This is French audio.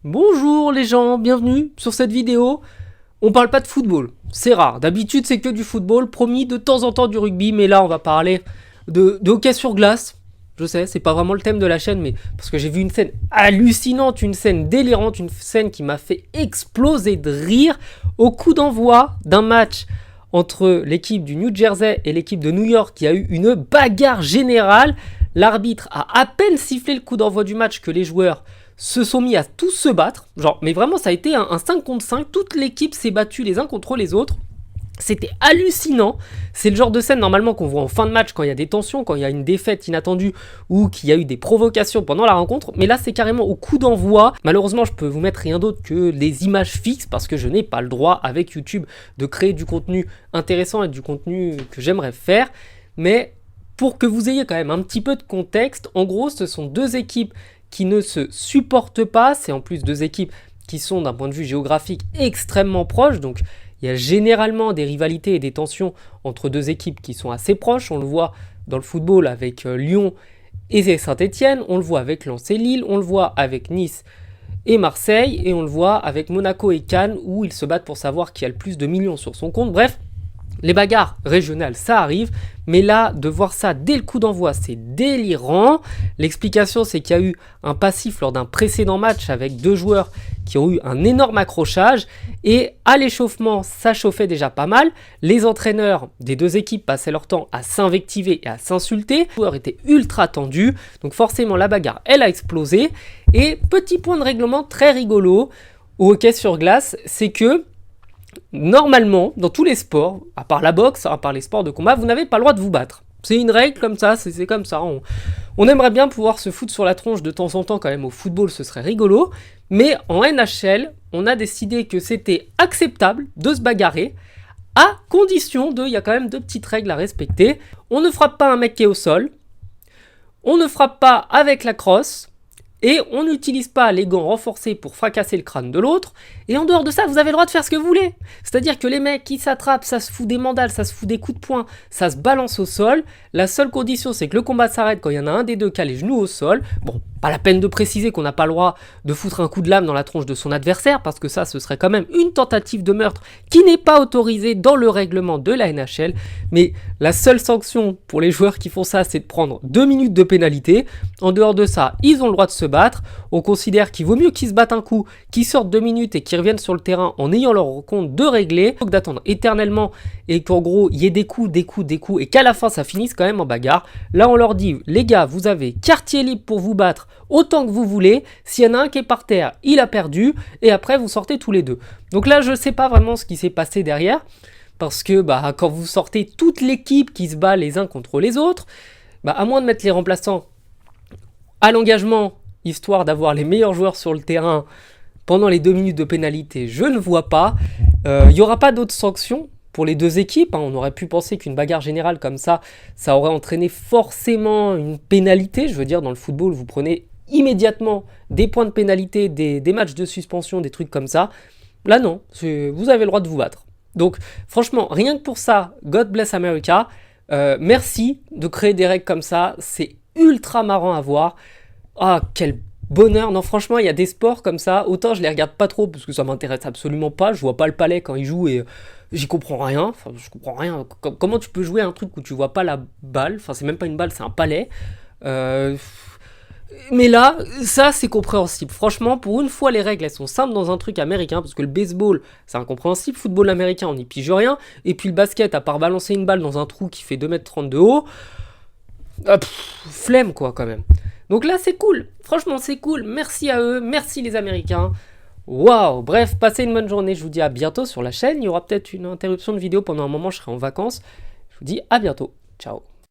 Bonjour les gens, bienvenue sur cette vidéo. On parle pas de football, c'est rare. D'habitude c'est que du football, promis de temps en temps du rugby, mais là on va parler de hockey sur glace. Je sais, c'est pas vraiment le thème de la chaîne, mais parce que j'ai vu une scène hallucinante, une scène délirante, une scène qui m'a fait exploser de rire au coup d'envoi d'un match entre l'équipe du New Jersey et l'équipe de New York qui a eu une bagarre générale. L'arbitre a à peine sifflé le coup d'envoi du match que les joueurs se sont mis à tous se battre. Genre, mais vraiment, ça a été un 5 contre 5. Toute l'équipe s'est battue les uns contre les autres. C'était hallucinant. C'est le genre de scène normalement qu'on voit en fin de match quand il y a des tensions, quand il y a une défaite inattendue ou qu'il y a eu des provocations pendant la rencontre. Mais là, c'est carrément au coup d'envoi. Malheureusement, je peux vous mettre rien d'autre que les images fixes parce que je n'ai pas le droit avec YouTube de créer du contenu intéressant et du contenu que j'aimerais faire. Mais pour que vous ayez quand même un petit peu de contexte, en gros, ce sont deux équipes qui ne se supportent pas. C'est en plus deux équipes qui sont d'un point de vue géographique extrêmement proches. Donc il y a généralement des rivalités et des tensions entre deux équipes qui sont assez proches. On le voit dans le football avec Lyon et Saint-Etienne. On le voit avec Lens et Lille. On le voit avec Nice et Marseille. Et on le voit avec Monaco et Cannes où ils se battent pour savoir qui a le plus de millions sur son compte. Bref, les bagarres régionales, ça arrive, mais là, de voir ça dès le coup d'envoi, c'est délirant. L'explication, c'est qu'il y a eu un passif lors d'un précédent match avec deux joueurs qui ont eu un énorme accrochage, et à l'échauffement, ça chauffait déjà pas mal. Les entraîneurs des deux équipes passaient leur temps à s'invectiver et à s'insulter. Les joueurs étaient ultra tendus, donc forcément la bagarre, elle a explosé. Et petit point de règlement très rigolo au hockey sur glace, c'est que normalement, dans tous les sports, à part la boxe, à part les sports de combat, vous n'avez pas le droit de vous battre. C'est une règle comme ça, c'est comme ça. On aimerait bien pouvoir se foutre sur la tronche de temps en temps quand même au football, ce serait rigolo. Mais en NHL, on a décidé que c'était acceptable de se bagarrer, à condition il y a quand même deux petites règles à respecter. On ne frappe pas un mec qui est au sol, on ne frappe pas avec la crosse, et on n'utilise pas les gants renforcés pour fracasser le crâne de l'autre. Et en dehors de ça, vous avez le droit de faire ce que vous voulez. C'est-à-dire que les mecs qui s'attrapent, ça se fout des mandales, ça se fout des coups de poing, ça se balance au sol. La seule condition, c'est que le combat s'arrête quand il y en a un des deux qui a les genoux au sol. Bon, pas la peine de préciser qu'on n'a pas le droit de foutre un coup de lame dans la tronche de son adversaire, parce que ça, ce serait quand même une tentative de meurtre qui n'est pas autorisée dans le règlement de la NHL. Mais la seule sanction pour les joueurs qui font ça, c'est de prendre 2 minutes de pénalité. En dehors de ça, ils ont le droit de se battre. On considère qu'il vaut mieux qu'ils se battent un coup, qu'ils sortent 2 minutes et qu'ils reviennent sur le terrain en ayant leur compte de régler, plutôt que d'attendre éternellement et qu'en gros il y ait des coups et qu'à la fin ça finisse quand même en bagarre. Là on leur dit, les gars, vous avez quartier libre pour vous battre autant que vous voulez. S'il y en a un qui est par terre, il a perdu, et après vous sortez tous les deux. Donc là je sais pas vraiment ce qui s'est passé derrière, parce que quand vous sortez toute l'équipe qui se bat les uns contre les autres, à moins de mettre les remplaçants à l'engagement, histoire d'avoir les meilleurs joueurs sur le terrain pendant les 2 minutes de pénalité, je ne vois pas. Il n'y aura pas d'autres sanctions pour les deux équipes. On aurait pu penser qu'une bagarre générale comme ça aurait entraîné forcément une pénalité. Je veux dire, dans le football, vous prenez immédiatement des points de pénalité, des matchs de suspension, des trucs comme ça. Là non, vous avez le droit de vous battre. Donc franchement, rien que pour ça, God bless America. Merci de créer des règles comme ça, c'est ultra marrant à voir. Ah, quel bonheur. Non, franchement, il y a des sports comme ça, autant je les regarde pas trop parce que ça m'intéresse absolument pas, je vois pas le palais quand ils jouent et j'y comprends rien. Enfin, je comprends rien. Comment tu peux jouer à un truc où tu vois pas la balle? Enfin, c'est même pas une balle, c'est un palais. Mais là, ça c'est compréhensible. Franchement, pour une fois, les règles elles sont simples dans un truc américain, parce que le baseball c'est incompréhensible, football américain on n'y pige rien, et puis le basket, à part balancer une balle dans un trou qui fait 2,30 m de haut, flemme quoi quand même. Donc là c'est cool, franchement c'est cool, merci à eux, merci les Américains. Waouh, bref, passez une bonne journée, je vous dis à bientôt sur la chaîne. Il y aura peut-être une interruption de vidéo pendant un moment, je serai en vacances. Je vous dis à bientôt, ciao.